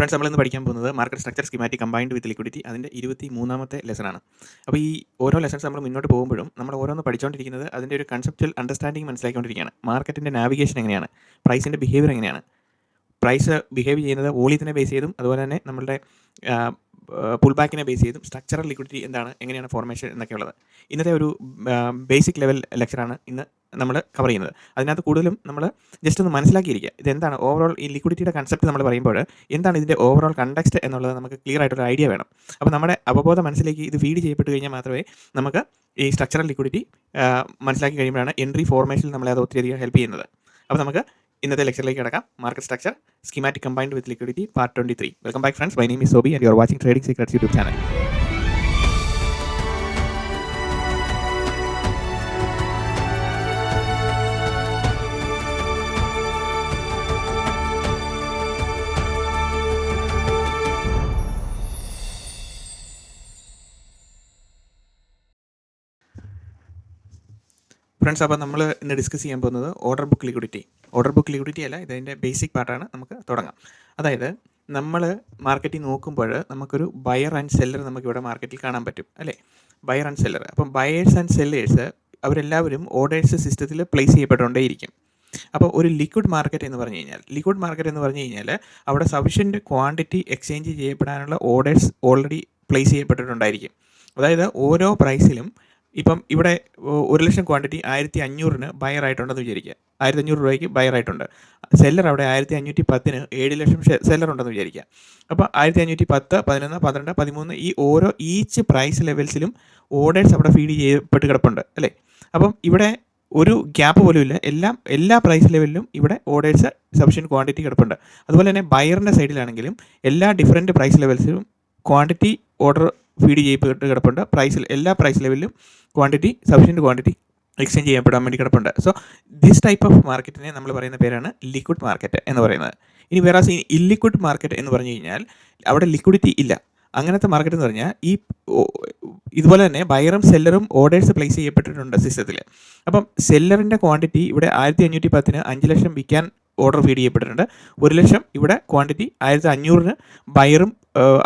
Friends, നമ്മളിന്ന് പഠിക്കാൻ പോകുന്നത് market structure schematic combined with liquidity അതിൻ്റെ 23ാമത്തെ ലെസണാണ്. അപ്പോൾ ഈ ഓരോ ലെസൺസ് നമ്മൾ മുന്നോട്ട് പോകുമ്പോഴും നമ്മൾ ഓരോന്ന് പഠിച്ചുകൊണ്ടിരിക്കുന്നത് അതിൻ്റെ ഒരു കൺസെപ്ച്വൽ അണ്ടർസ്റ്റാൻഡിങ് മനസ്സിലാക്കിക്കൊണ്ടിരിക്കുകയാണ്. മാർക്കറ്റിൻ്റെ നാവിഗേഷൻ എങ്ങനെയാണ്, പ്രൈസിൻ്റെ ബിഹേവിയർ എങ്ങനെയാണ്, പ്രൈസ് ബിഹേവ് ചെയ്യുന്നത് വോളിയത്തിനെ ബേസ് ചെയ്തും അതുപോലെ തന്നെ നമ്മളുടെ പുൾ ബാക്കിനെ ബേസ് ചെയ്തും സ്ട്രക്ചറൽ ലിക്വിഡിറ്റി എന്താണ്, എങ്ങനെയാണ് ഫോർമേഷൻ എന്നൊക്കെയുള്ളത്. ഇന്നത്തെ ഒരു ബേസിക് ലെവൽ ലെക്ചറാണ് ഇന്ന് നമ്മൾ കവർ ചെയ്യുന്നത്. അതിനകത്ത് കൂടുതലും നമ്മൾ ജസ്റ്റ് ഒന്ന് മനസ്സിലാക്കിയിരിക്കുക, ഇതെന്താണ് ഓവറോൾ ഈ ലിക്വിഡിറ്റിയുടെ കൺസെപ്റ്റ് നമ്മൾ പറയുമ്പോൾ എന്താണ് ഇതിൻ്റെ ഓവറോൾ കണ്ടക്സ്റ്റ് എന്നുള്ളത് നമുക്ക് ക്ലിയർ ആയിട്ടൊരു ഐഡിയ വേണം. അപ്പോൾ നമ്മുടെ അവബോധ മനസ്സിലേക്ക് ഇത് ഫീഡ് ചെയ്യപ്പെട്ട് കഴിഞ്ഞാൽ മാത്രമേ നമുക്ക് ഈ സ്ട്രക്ചറൽ ലിക്വിഡിറ്റി മനസ്സിലാക്കി കഴിയുമ്പോഴാണ് എൻട്രി ഫോർമേഷനിൽ നമ്മളെ അത് ഒത്തിരിയധികം ഹെൽപ്പ് ചെയ്യുന്നത്. അപ്പോൾ നമുക്ക് ഇന്നത്തെ ലെക്ചറിലേക്ക് കിടക്കാം. Market structure schematic combined with liquidity part 23. Welcome back friends, my name is Sobi and you are watching trading secrets YouTube channel. Friends, അപ്പോൾ നമ്മൾ ഇന്ന് ഡിസ്കസ് ചെയ്യാൻ പോകുന്നത് ഓർഡർ ബുക്ക് ലിക്വിഡിറ്റി അല്ല, ഇതിൻ്റെ ബേസിക് പാർട്ടാണ്. നമുക്ക് തുടങ്ങാം. അതായത് നമ്മൾ മാർക്കറ്റിൽ നോക്കുമ്പോൾ നമുക്കൊരു ബയർ ആൻഡ് സെല്ലർ നമുക്കിവിടെ മാർക്കറ്റിൽ കാണാൻ പറ്റും അല്ലേ, ബയർ ആൻഡ് സെല്ലർ. അപ്പം ബയേഴ്സ് ആൻഡ് സെല്ലേഴ്സ് അവരെല്ലാവരും ഓർഡേഴ്സ് സിസ്റ്റത്തിൽ പ്ലേസ് ചെയ്യപ്പെട്ടുകൊണ്ടേയിരിക്കും. അപ്പോൾ ഒരു ലിക്വിഡ് മാർക്കറ്റ് എന്ന് പറഞ്ഞു കഴിഞ്ഞാൽ അവിടെ സഫിഷ്യൻറ്റ് ക്വാണ്ടിറ്റി എക്സ്ചേഞ്ച് ചെയ്യപ്പെടാനുള്ള ഓർഡേഴ്സ് ഓൾറെഡി പ്ലേസ് ചെയ്യപ്പെട്ടിട്ടുണ്ടായിരിക്കും. അതായത് ഓരോ പ്രൈസിലും ഇപ്പം ഇവിടെ 1,00,000 ക്വാണ്ടിറ്റി 1,500-ന് ബയർ ആയിട്ടുണ്ടെന്ന് വിചാരിക്കുക. 1,500 രൂപയ്ക്ക് ബയർ ആയിട്ടുണ്ട്. സെല്ലർ അവിടെ 1,510-ന് 7,00,000 സെല്ലർ ഉണ്ടെന്ന് വിചാരിക്കുക. അപ്പോൾ 1,510, 11, 12, 13 ഈ ഓരോ ഈച്ച് പ്രൈസ് ലെവൽസിലും ഓർഡേഴ്സ് അവിടെ ഫീഡ് ചെയ്യപ്പെട്ട് കിടപ്പുണ്ട് അല്ലേ. അപ്പം ഇവിടെ ഒരു ഗ്യാപ്പ് പോലും ഇല്ല, എല്ലാ പ്രൈസ് ലെവലിലും ഇവിടെ ഓർഡേഴ്സ് സഫിഷ്യൻറ്റ് ക്വാണ്ടിറ്റി കിടപ്പുണ്ട്. അതുപോലെ തന്നെ ബയറിൻ്റെ സൈഡിലാണെങ്കിലും എല്ലാ ഡിഫറൻറ്റ് പ്രൈസ് ലെവൽസിലും ക്വാണ്ടിറ്റി ഓർഡർ ഫീഡ് ചെയ്യപ്പെട്ട് കിടപ്പുണ്ട്. എല്ലാ പ്രൈസ് ലെവലിലും സഫിഷ്യൻറ്റ് ക്വാണ്ടിറ്റി എക്സ്ചേഞ്ച് ചെയ്യപ്പെടാൻ വേണ്ടി കിടപ്പുണ്ട്. സോ ദിസ് ടൈപ്പ് ഓഫ് മാർക്കറ്റിനെ നമ്മൾ പറയുന്ന പേരാണ് ലിക്വിഡ് മാർക്കറ്റ് എന്ന് പറയുന്നത്. ഇനി വേറെ ഇല്ലിക്വിഡ് മാർക്കറ്റ് എന്ന് പറഞ്ഞു കഴിഞ്ഞാൽ അവിടെ ലിക്വിഡിറ്റി ഇല്ല. അങ്ങനത്തെ മാർക്കറ്റ് എന്ന് പറഞ്ഞാൽ ഇതുപോലെ തന്നെ ബയറും സെല്ലറും ഓർഡേഴ്സ് പ്ലേസ് ചെയ്യപ്പെട്ടിട്ടുണ്ട് സിസ്റ്റത്തിൽ. അപ്പം സെല്ലറിൻ്റെ ക്വാണ്ടിറ്റി ഇവിടെ 1,510-ന് 5,00,000 വിൽക്കാൻ ഓർഡർ ഫീഡ് ചെയ്യപ്പെട്ടിട്ടുണ്ട്. 1,00,000 ഇവിടെ ക്വാണ്ടിറ്റി 1,500-ന് ബയറും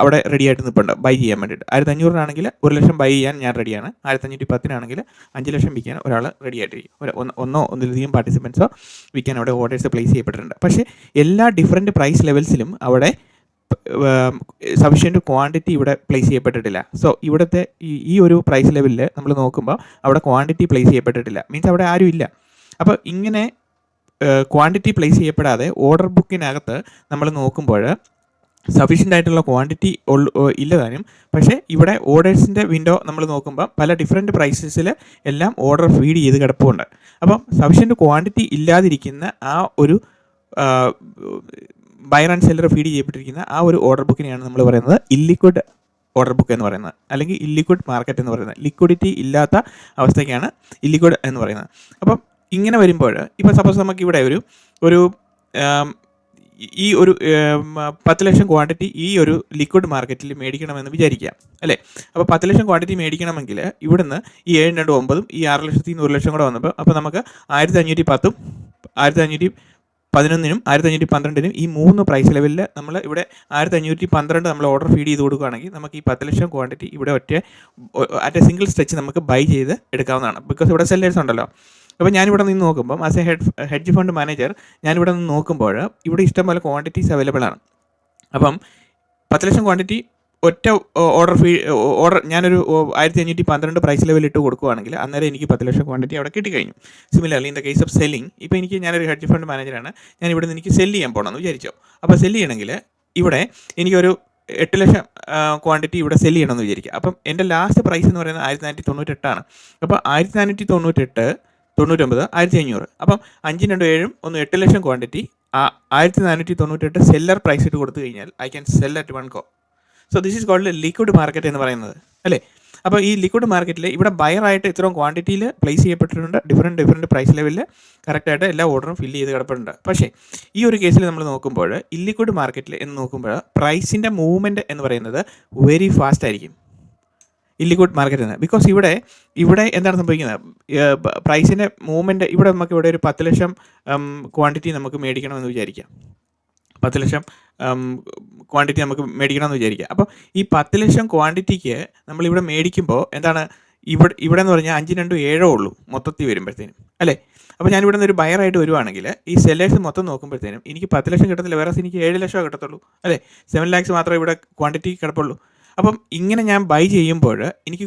അവിടെ റെഡി ആയിട്ട് നിൽപ്പുണ്ട് ബൈ ചെയ്യാൻ വേണ്ടിയിട്ട്. 1,500-നാണെങ്കിൽ 1,00,000 ബൈ ചെയ്യാൻ ഞാൻ റെഡിയാണ്. 1,510-നാണെങ്കിൽ 5,00,000 വിൽക്കാൻ ഒരാൾ റെഡി ആയിട്ടിരിക്കും. ഒന്നിലധികം പാർട്ടിസിപ്പൻസോ വിൽക്കാൻ അവിടെ ഓർഡേഴ്സ് പ്ലേസ് ചെയ്യപ്പെട്ടിട്ടുണ്ട്. പക്ഷേ എല്ലാ ഡിഫറൻറ്റ് പ്രൈസ് ലെവൽസിലും അവിടെ സഫിഷ്യൻറ്റ് ക്വാണ്ടിറ്റി ഇവിടെ പ്ലേസ് ചെയ്യപ്പെട്ടിട്ടില്ല. സോ ഇവിടുത്തെ ഈ ഒരു പ്രൈസ് ലെവലിൽ നമ്മൾ നോക്കുമ്പോൾ അവിടെ ക്വാണ്ടിറ്റി പ്ലേസ് ചെയ്യപ്പെട്ടിട്ടില്ല, മീൻസ് അവിടെ ആരും ഇല്ല. അപ്പോൾ ഇങ്ങനെ ക്വാണ്ടിറ്റി പ്ലേസ് ചെയ്യപ്പെടാതെ ഓർഡർ ബുക്കിനകത്ത് നമ്മൾ നോക്കുമ്പോൾ സഫീഷ്യൻ്റ് ആയിട്ടുള്ള ക്വാണ്ടിറ്റി ഇല്ലതാനും. പക്ഷേ ഇവിടെ ഓർഡേഴ്സിൻ്റെ വിൻഡോ നമ്മൾ നോക്കുമ്പോൾ പല ഡിഫറെൻറ്റ് പ്രൈസസിൽ എല്ലാം ഓർഡർ ഫീഡ് ചെയ്ത് കിടപ്പുണ്ട്. അപ്പം സഫീഷ്യൻ്റ് ക്വാണ്ടിറ്റി ഇല്ലാതിരിക്കുന്ന ആ ഒരു ബയർ ആൻഡ് സെല്ലർ ഫീഡ് ചെയ്യപ്പെട്ടിരിക്കുന്ന ആ ഒരു ഓർഡർ ബുക്കിനെയാണ് നമ്മൾ പറയുന്നത് ഇല്ലിക്വിഡ് ഓർഡർ ബുക്ക് എന്ന് പറയുന്നത്, അല്ലെങ്കിൽ ഇല്ലിക്വിഡ് മാർക്കറ്റ് എന്ന് പറയുന്നത്. ലിക്വിഡിറ്റി ഇല്ലാത്ത അവസ്ഥയ്ക്കാണ് ഇല്ലിക്വിഡ് എന്ന് പറയുന്നത്. അപ്പം ഇങ്ങനെ വരുമ്പോൾ ഇപ്പോൾ സപ്പോസ് നമുക്ക് ഇവിടെ ഒരു 10,00,000 ക്വാണ്ടിറ്റി ഈ ഒരു ലിക്വിഡ് മാർക്കറ്റിൽ മേടിക്കണമെന്ന് വിചാരിക്കാം അല്ലേ. അപ്പോൾ 10,00,000 ക്വാണ്ടിറ്റി മേടിക്കണമെങ്കിൽ ഇവിടുന്ന് ഈ 7, 2, 9 ഈ 6,00,000-ൽ 1,00,000 കൂടെ വന്നപ്പോൾ അപ്പോൾ നമുക്ക് 1,510-ഉം 1,511-നും 1,512-നും ഈ 3 പ്രൈസ് ലെവലിൽ നമ്മൾ ഇവിടെ 1,512 നമ്മൾ ഓർഡർ ഫീഡ് ചെയ്ത് കൊടുക്കുകയാണെങ്കിൽ നമുക്ക് ഈ 10,00,000 ക്വാണ്ടിറ്റി ഇവിടെ അറ്റ് എ സിംഗിൾ സ്ട്രെച്ച് നമുക്ക് ബൈ ചെയ്ത് എടുക്കാവുന്നതാണ്. ബിക്കോസ് ഇവിടെ സെല്ലേഴ്സ് ഉണ്ടല്ലോ. അപ്പോൾ ഞാനിവിടെ നിന്ന് നോക്കുമ്പം as A hedge fund manager ഞാനിവിടെ നിന്ന് നോക്കുമ്പോൾ ഇവിടെ ഇഷ്ടംപോലെ ക്വാണ്ടിറ്റീസ് അവൈലബിൾ ആണ്. അപ്പം 10,00,000 ക്വാണ്ടിറ്റി ഒറ്റ ഓർഡർ ഞാനൊരു 1,512 പ്രൈസ് ലെവൽ ഇട്ട് കൊടുക്കുകയാണെങ്കിൽ അന്നേരം എനിക്ക് 10,00,000 ക്വാണ്ടിറ്റി അവിടെ കിട്ടിക്കഴിഞ്ഞു. Similarly in the case of selling, ഇപ്പോൾ ഞാനൊരു ഹെഡ്ജ് ഫണ്ട് മാനേജറാണ്, ഞാൻ ഇവിടെ നിന്ന് എനിക്ക് സെല്ല് ചെയ്യാൻ പോകണമെന്ന് വിചാരിച്ചോ. അപ്പോൾ സെല്ല് ചെയ്യണമെങ്കിൽ ഇവിടെ എനിക്കൊരു 8,00,000 ക്വാണ്ടിറ്റി ഇവിടെ സെല്ല് ചെയ്യണമെന്ന് വിചാരിക്കുക. അപ്പം എൻ്റെ ലാസ്റ്റ് പ്രൈസ് എന്ന് പറയുന്നത് 1,498 അപ്പോൾ 1,498, 99, 1,500. അപ്പം 5, 2, 7 8,00,000 ക്വാണ്ടിറ്റി 1,498 സെല്ലർ പ്രൈസ് ഇട്ട് കൊടുത്തു കഴിഞ്ഞാൽ I can sell at one go. So this is called liquid market എന്ന് പറയുന്നത് അല്ലേ. അപ്പോൾ ഈ ലിക്വിഡ് മാർക്കറ്റിൽ ഇവിടെ ബയറായിട്ട് ഇത്രയും ക്വാണ്ടിറ്റിയിൽ പ്ലേസ് ചെയ്യപ്പെട്ടിട്ടുണ്ട്. ഡിഫറെൻറ്റ് പ്രൈസ് ലെവലിൽ കറക്റ്റായിട്ട് എല്ലാ ഓർഡറും ഫില്ല് ചെയ്ത് കിടപ്പുണ്ട്. പക്ഷേ ഈ ഒരു കേസിൽ നമ്മൾ നോക്കുമ്പോൾ ഇല്ലിക്വിഡ് മാർക്കറ്റിൽ എന്ന് നോക്കുമ്പോൾ പ്രൈസിൻ്റെ മൂവ്മെൻറ്റ് എന്ന് പറയുന്നത് വെരി ഫാസ്റ്റ് ആയിരിക്കും ഇല്ലിക്വിഡ് മാർക്കറ്റിൽ നിന്ന്. ബിക്കോസ് ഇവിടെ എന്താണ് സംഭവിക്കുന്നത്, പ്രൈസിൻ്റെ മൂവ്മെൻറ്റ് ഇവിടെ ഒരു 10,00,000 ക്വാണ്ടിറ്റി നമുക്ക് മേടിക്കണമെന്ന് വിചാരിക്കാം. 10 ലക്ഷം ക്വാണ്ടിറ്റി നമുക്ക് മേടിക്കണമെന്ന് വിചാരിക്കുക. അപ്പോൾ ഈ 10 ലക്ഷം ക്വാണ്ടിറ്റിക്ക് നമ്മളിവിടെ മേടിക്കുമ്പോൾ എന്താണ്, ഇവിടെ എന്ന് പറഞ്ഞാൽ 5 2 7 ഉള്ളൂ മൊത്തത്തിൽ വരുമ്പോഴത്തേനും, അല്ലേ? അപ്പോൾ ഞാനിവിടെ നിന്ന് ഒരു ബയറായിട്ട് വരുവാണെങ്കിൽ ഈ സെല്ലേഴ്സ് മൊത്തം നോക്കുമ്പോഴത്തേനും എനിക്ക് 10 ലക്ഷം കിട്ടത്തില്ല, വേറെ എനിക്ക് 7 ലക്ഷം കിട്ടത്തുള്ളൂ, അല്ലേ? 7 lakhs മാത്രമേ ഇവിടെ ക്വാണ്ടിറ്റി കിടപ്പുള്ളൂ. അപ്പം ഇങ്ങനെ ഞാൻ ബൈ ചെയ്യുമ്പോൾ എനിക്ക്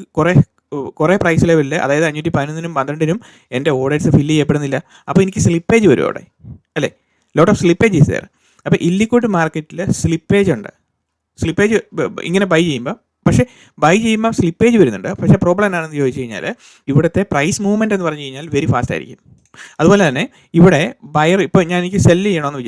കുറേ പ്രൈസ് ലെവലിൽ, അതായത് 511നും 12നും എൻ്റെ ഓർഡേഴ്സ് ഫില്ല് ചെയ്യപ്പെടുന്നില്ല. അപ്പോൾ എനിക്ക് സ്ലിപ്പേജ് വരും അവിടെ, അല്ലേ? Lot of slippage is there. അപ്പോൾ ഇല്ലിക്വിഡ് മാർക്കറ്റിൽ സ്ലിപ്പേജ് ഉണ്ട്. സ്ലിപ്പേജ് ഇങ്ങനെ ബൈ ചെയ്യുമ്പോൾ, പക്ഷേ ബൈ ചെയ്യുമ്പോൾ സ്ലിപ്പേജ് വരുന്നുണ്ട്. പക്ഷേ പ്രോബ്ലം എന്താണെന്ന് ചോദിച്ചു കഴിഞ്ഞാൽ ഇവിടുത്തെ പ്രൈസ് മൂവ്മെൻറ്റ് എന്ന് പറഞ്ഞു കഴിഞ്ഞാൽ വെരി ഫാസ്റ്റ് ആയിരിക്കും. അതുപോലെ തന്നെ ഇവിടെ ബയർ, ഇപ്പോൾ എനിക്ക് സെല്ല് ചെയ്യണമെന്ന്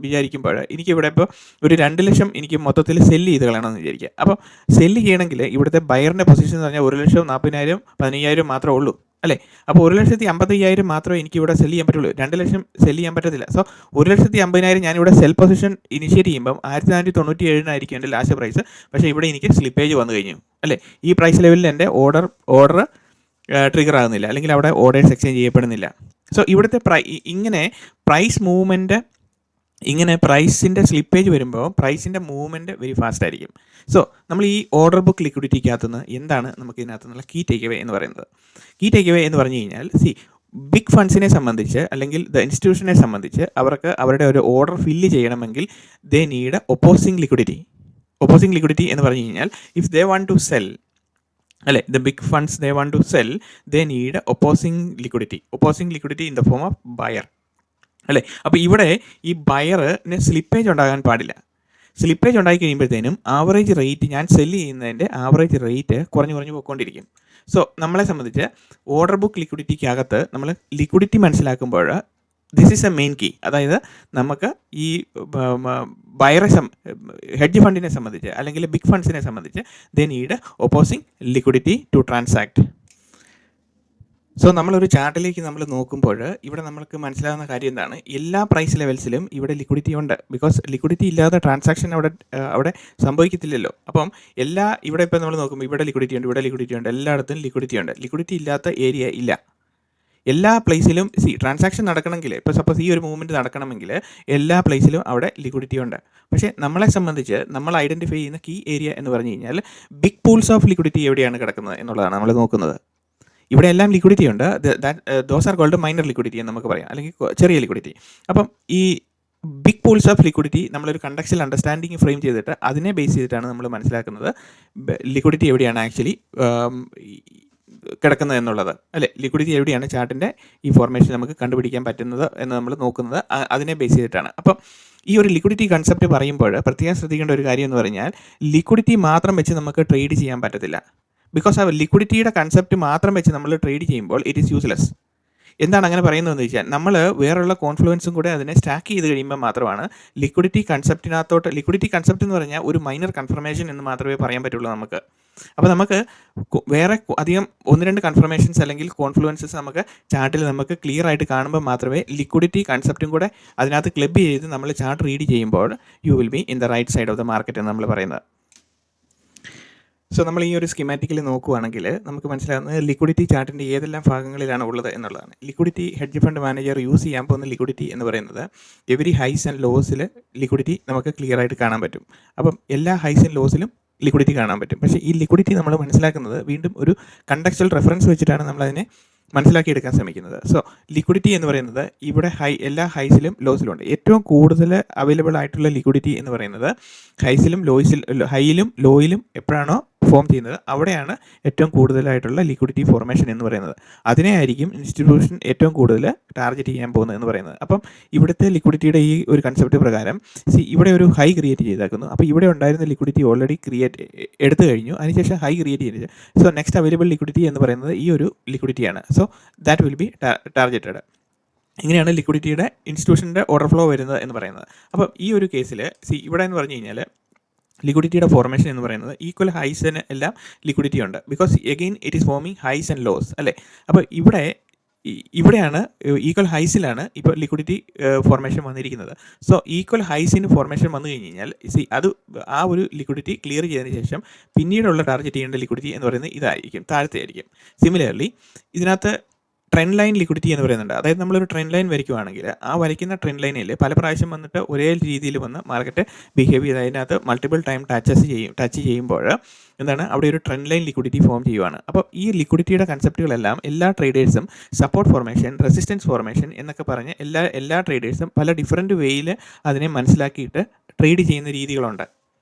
വിചാരിക്കുമ്പോൾ എനിക്കിവിടെ ഇപ്പോൾ ഒരു 2 ലക്ഷം എനിക്ക് മൊത്തത്തിൽ സെല്ല് ചെയ്ത് കളയണമെന്ന് വിചാരിക്കുക. അപ്പോൾ സെല്ല് ചെയ്യണമെങ്കിൽ ഇവിടുത്തെ ബയറിൻ്റെ പൊസിഷൻ എന്ന് പറഞ്ഞാൽ 1,40,000 15,000 മാത്രമേ ഉള്ളൂ, അല്ലേ? അപ്പോൾ 1,55,000 മാത്രമേ എനിക്കിവിടെ സെല്ല് ചെയ്യാൻ പറ്റുള്ളൂ. 2 ലക്ഷം സെല്ല് ചെയ്യാൻ പറ്റത്തില്ല. സോ 1,50,000 ഞാനിവിടെ സെൽ പൊസിഷൻ ഇനിഷ്യേറ്റ് ചെയ്യുമ്പം 1497 എൻ്റെ ലാസ്റ്റ് പ്രൈസ്. പക്ഷേ ഇവിടെ എനിക്ക് സ്ലിപ്പേജ് വന്നു കഴിഞ്ഞു, അല്ലേ? ഈ പ്രൈസ് ലെവലിൽ എൻ്റെ ഓർഡർ ട്രിഗർ ആകുന്നില്ല, അല്ലെങ്കിൽ അവിടെ ഓർഡേഴ്സ് എക്സ്ചേഞ്ച് ചെയ്യപ്പെടുന്നില്ല. സോ ഇവിടുത്തെ ഇങ്ങനെ പ്രൈസ് മൂവ്മെൻറ്റ്, ഇങ്ങനെ പ്രൈസിൻ്റെ സ്ലിപ്പേജ് വരുമ്പോൾ പ്രൈസിൻ്റെ മൂവ്മെൻറ്റ് വെരി ഫാസ്റ്റ് ആയിരിക്കും. സോ നമ്മൾ ഈ ഓർഡർ ബുക്ക് ലിക്വിഡിറ്റിക്കകത്തുനിന്ന് എന്താണ് നമുക്ക് ഇതിനകത്ത് നിന്നുള്ള കീ ടേക്ക് അവേ എന്ന് പറയുന്നത്? കീ ടേക്ക് അവേ എന്ന് പറഞ്ഞു കഴിഞ്ഞാൽ, ബിഗ് ഫണ്ട്സിനെ സംബന്ധിച്ച് അല്ലെങ്കിൽ ദ ഇൻസ്റ്റിറ്റ്യൂഷനെ സംബന്ധിച്ച് അവർക്ക് അവരുടെ ഒരു ഓർഡർ ഫില്ല് ചെയ്യണമെങ്കിൽ they need opposing liquidity. Opposing liquidity എന്ന് പറഞ്ഞു കഴിഞ്ഞാൽ, if they want to sell, അല്ലേ, the big funds they want to sell, they need opposing liquidity in the form of buyer, അല്ലേ? അപ്പോൾ ഇവിടെ ഈ ബയറിന് സ്ലിപ്പേജ് ഉണ്ടാകാൻ പാടില്ല. സ്ലിപ്പേജ് ഉണ്ടായി കഴിയുമ്പോഴത്തേനും ആവറേജ് റേറ്റ്, ഞാൻ സെല്ല് ചെയ്യുന്നതിൻ്റെ ആവറേജ് റേറ്റ് കുറഞ്ഞു പോയിക്കൊണ്ടിരിക്കും. സോ നമ്മളെ സംബന്ധിച്ച് ഓർഡർ ബുക്ക് ലിക്വിഡിറ്റിക്കകത്ത് നമ്മൾ ലിക്വിഡിറ്റി മനസ്സിലാക്കുമ്പോൾ this is a main key. അതായത് നമുക്ക് ഈ ബയറെ ഹെഡ്ജ് ഫണ്ടിനെ സംബന്ധിച്ച് അല്ലെങ്കിൽ ബിഗ് ഫണ്ട്സിനെ സംബന്ധിച്ച് they need opposing liquidity to transact. So നമ്മളൊരു ചാർട്ടിലേക്ക് നമ്മൾ നോക്കുമ്പോൾ ഇവിടെ നമുക്ക് മനസ്സിലാകുന്ന കാര്യം എന്താണ്, എല്ലാ പ്രൈസ് ലെവൽസിലും ഇവിടെ ലിക്വിഡിറ്റി ഉണ്ട്. ബിക്കോസ് ലിക്വിഡിറ്റി ഇല്ലാതെ ട്രാൻസാക്ഷൻ അവിടെ സംഭവിക്കത്തില്ലല്ലോ. അപ്പം ഇവിടെ ഇപ്പോൾ നമ്മൾ നോക്കുമ്പോൾ ഇവിടെ ലിക്വിഡിറ്റി ഉണ്ട്, എല്ലായിടത്തും ലിക്വിഡിറ്റി ഉണ്ട്. ലിക്വിഡിറ്റി ഇല്ലാത്ത ഏരിയ ഇല്ല. എല്ലാ പ്ലേസിലും ട്രാൻസാക്ഷൻ നടക്കണമെങ്കിൽ, ഇപ്പോൾ സപ്പോസ് ഈ ഒരു മൂവ്മെൻറ്റ് നടക്കണമെങ്കിൽ എല്ലാ പ്ലേസിലും അവിടെ ലിക്വിഡിറ്റി ഉണ്ട്. പക്ഷേ നമ്മളെ സംബന്ധിച്ച് നമ്മൾ ഐഡൻറ്റിഫൈ ചെയ്യുന്ന കീ ഏരിയ എന്ന് പറഞ്ഞു കഴിഞ്ഞാൽ ബിഗ് പൂൾസ് ഓഫ് ലിക്വിഡിറ്റി എവിടെയാണ് കിടക്കുന്നത് എന്നുള്ളതാണ് നമ്മൾ നോക്കുന്നത്. ഇവിടെ എല്ലാം ലിക്വിഡിറ്റി ഉണ്ട്. Those are called minor liquidity എന്ന് നമുക്ക് പറയാം, അല്ലെങ്കിൽ ചെറിയ ലിക്വിഡിറ്റി. അപ്പം ഈ ബിഗ് പൂൾസ് ഓഫ് ലിക്വിഡിറ്റി നമ്മളൊരു കണ്ടക്ച്വൽ അണ്ടർസ്റ്റാൻഡിങ് ഫ്രെയിം ചെയ്തിട്ട് അതിനെ ബേസ് ചെയ്തിട്ടാണ് നമ്മൾ മനസ്സിലാക്കുന്നത് ലിക്വിഡിറ്റി എവിടെയാണ് ആക്ച്വലി കിടക്കുന്നത് എന്നുള്ളത്, അല്ലേ? ലിക്വിഡിറ്റി എവിടെയാണ് ചാർട്ടിൻ്റെ ഈ ഫോർമേഷൻ നമുക്ക് കണ്ടുപിടിക്കാൻ പറ്റുന്നത് എന്ന് നമ്മൾ നോക്കുന്നത് അതിനെ ബേസ് ചെയ്തിട്ടാണ്. അപ്പം ഈ ഒരു ലിക്വിഡിറ്റി കൺസെപ്റ്റ് പറയുമ്പോൾ പ്രത്യേകം ശ്രദ്ധിക്കേണ്ട ഒരു കാര്യം എന്ന് പറഞ്ഞാൽ, ലിക്വിഡിറ്റി മാത്രം വെച്ച് നമുക്ക് ട്രേഡ് ചെയ്യാൻ പറ്റത്തില്ല. ബിക്കോസ് ആ ലിക്വിഡിറ്റിയുടെ കൺസെപ്റ്റ് മാത്രം വെച്ച് നമ്മൾ ട്രേഡ് ചെയ്യുമ്പോൾ ഇറ്റ് ഈസ് യൂസ്ലെസ്. എന്താണ് അങ്ങനെ പറയുന്നതെന്ന് വെച്ചാൽ, നമ്മൾ വേറെയുള്ള കോൺഫ്ലുവൻസും കൂടെ അതിനെ സ്റ്റാക്ക് ചെയ്ത് കഴിയുമ്പോൾ മാത്രമാണ് ലിക്വിഡിറ്റി കൺസെപ്റ്റ് എന്ന് പറഞ്ഞാൽ ഒരു മൈനർ കൺഫർമേഷൻ എന്ന് മാത്രമേ പറയാൻ പറ്റുള്ളൂ നമുക്ക്. അപ്പോൾ നമുക്ക് വേറെ അധികം 1-2 കൺഫർമേഷൻസ് അല്ലെങ്കിൽ കോൺഫ്ലുവൻസസ് നമുക്ക് ചാർട്ടിൽ നമുക്ക് ക്ലിയർ ആയിട്ട് കാണുമ്പോൾ മാത്രമേ ലിക്വിഡിറ്റി കൺസെപ്റ്റും കൂടെ അതിനകത്ത് ക്ലബ് ചെയ്ത് നമ്മൾ ചാർട്ട് റീഡ് ചെയ്യുമ്പോൾ you will be in the right side of the market എന്ന് നമ്മൾ പറയുന്നത്. സോ നമ്മൾ ഈ ഒരു സ്കീമാറ്റിക്കിൽ നോക്കുകയാണെങ്കിൽ നമുക്ക് മനസ്സിലാകുന്നത് ലിക്വിഡിറ്റി ചാർട്ടിൻ്റെ ഏതെല്ലാം ഭാഗങ്ങളിലാണ് ഉള്ളത് എന്നുള്ളതാണ്. Liquidity hedge fund manager use ചെയ്യാൻ പോകുന്ന ലിക്വിഡിറ്റി എന്ന് പറയുന്നത് എവരി ഹൈസ് ആൻഡ് ലോസിൽ ലിക്വിഡിറ്റി നമുക്ക് ക്ലിയർ ആയിട്ട് കാണാൻ പറ്റും. അപ്പം എല്ലാ ഹൈസ് ആൻഡ് ലോസിലും ലിക്വിഡിറ്റി കാണാൻ പറ്റും. പക്ഷേ ഈ ലിക്വിഡിറ്റി നമ്മൾ മനസ്സിലാക്കുന്നത് വീണ്ടും ഒരു കണ്ടക്ച്വൽ റെഫറൻസ് വെച്ചിട്ടാണ് നമ്മളതിനെ മനസ്സിലാക്കിയെടുക്കാൻ ശ്രമിക്കുന്നത്. സോ ലിക്വിഡിറ്റി എന്ന് പറയുന്നത് ഇവിടെ എല്ലാ ഹൈസിലും ലോസിലും ഉണ്ട്. ഏറ്റവും കൂടുതൽ അവൈലബിൾ ആയിട്ടുള്ള ലിക്വിഡിറ്റി എന്ന് പറയുന്നത് ഹൈയിലും ലോയിലും എപ്പോഴാണോ ഫോം ചെയ്യുന്നത് അവിടെയാണ് ഏറ്റവും കൂടുതലായിട്ടുള്ള ലിക്വിഡിറ്റി ഫോർമേഷൻ എന്ന് പറയുന്നത്. അതിനെയായിരിക്കും ഇൻസ്റ്റിറ്റ്യൂഷൻ ഏറ്റവും കൂടുതൽ ടാർഗറ്റ് ചെയ്യാൻ പോകുന്നത് എന്ന് പറയുന്നത്. അപ്പം ഇവിടുത്തെ ലിക്വിഡിറ്റിയുടെ ഈ ഒരു കൺസെപ്റ്റ് പ്രകാരം ഇവിടെ ഒരു ഹൈ ക്രിയേറ്റ് ചെയ്തേക്കുന്നു. അപ്പോൾ ഇവിടെ ഉണ്ടായിരുന്ന ലിക്വിഡിറ്റി ഓൾറെഡി എടുത്തു കഴിഞ്ഞു, അതിനുശേഷം ഹൈ ക്രിയേറ്റ് ചെയ്തു. സോ നെക്സ്റ്റ് അവൈലബിൾ ലിക്വിഡിറ്റി എന്ന് പറയുന്നത് ഈ ഒരു ലിക്വിഡിറ്റിയാണ്. So that will be targeted. ഇങ്ങനെയാണ് ലിക്വിഡിറ്റിയുടെ ഇൻസ്റ്റിറ്റ്യൂഷൻ്റെ ഓർഡർ ഫ്ലോ വരുന്നത് എന്ന് പറയുന്നത്. അപ്പം ഈ ഒരു കേസിൽ ഇവിടെ എന്ന് പറഞ്ഞു കഴിഞ്ഞാൽ ലിക്വിഡിറ്റിയുടെ ഫോർമേഷൻ എന്ന് പറയുന്നത് ഈക്വൽ ഹൈസിന് എല്ലാം ലിക്വിഡിറ്റി ഉണ്ട്. Because again it is forming highs and lows, അല്ലേ? അപ്പോൾ ഇവിടെയാണ് ഈക്വൽ ഹൈസിലാണ് ഇപ്പോൾ ലിക്വിഡിറ്റി ഫോർമേഷൻ വന്നിരിക്കുന്നത്. സോ ഈക്വൽ ഹൈസിന് ഫോർമേഷൻ വന്നു കഴിഞ്ഞ് കഴിഞ്ഞാൽ ആ ഒരു ലിക്വിഡിറ്റി ക്ലിയർ ചെയ്തതിന് ശേഷം പിന്നീടുള്ള ടാർഗറ്റ് ചെയ്യേണ്ട ലിക്വിഡിറ്റി എന്ന് പറയുന്നത് ഇതായിരിക്കും, താഴത്തെ ആയിരിക്കും. സിമിലർലി ഇതിനകത്ത് ട്രെൻഡ് ലൈൻ ലിക്വിഡിറ്റി എന്ന് പറയുന്നുണ്ട്. അതായത് നമ്മളൊരു ട്രെൻഡ് ലൈൻ വരയ്ക്കുകയാണെങ്കിൽ ആ വരയ്ക്കുന്ന ട്രെൻഡ് ലൈനിൽ പല പ്രാവശ്യം വന്നിട്ട് ഒരേ രീതിയിൽ വന്ന് മാർക്കറ്റ് ബിഹേവ് ചെയ്ത് അതിനകത്ത് മൾട്ടിപ്പിൾ ടൈം ടച്ച് ചെയ്യുമ്പോൾ എന്താണ് അവിടെ ഒരു ട്രെൻഡ് ലൈൻ ലിക്വിഡിറ്റി ഫോം ചെയ്യുവാണ്. അപ്പോൾ ഈ ലിക്വിഡിറ്റിയുടെ കൺസെപ്റ്റുകളെല്ലാം എല്ലാ ട്രേഡേഴ്സും സപ്പോർട്ട് ഫോർമേഷൻ, റെസിസ്റ്റൻസ് ഫോർമേഷൻ എന്നൊക്കെ പറഞ്ഞ് എല്ലാ ട്രേഡേഴ്സും പല ഡിഫറൻറ്റ് വേയിൽ അതിനെ മനസ്സിലാക്കിയിട്ട് ട്രേഡ് ചെയ്യുന്ന രീതികളുണ്ട്.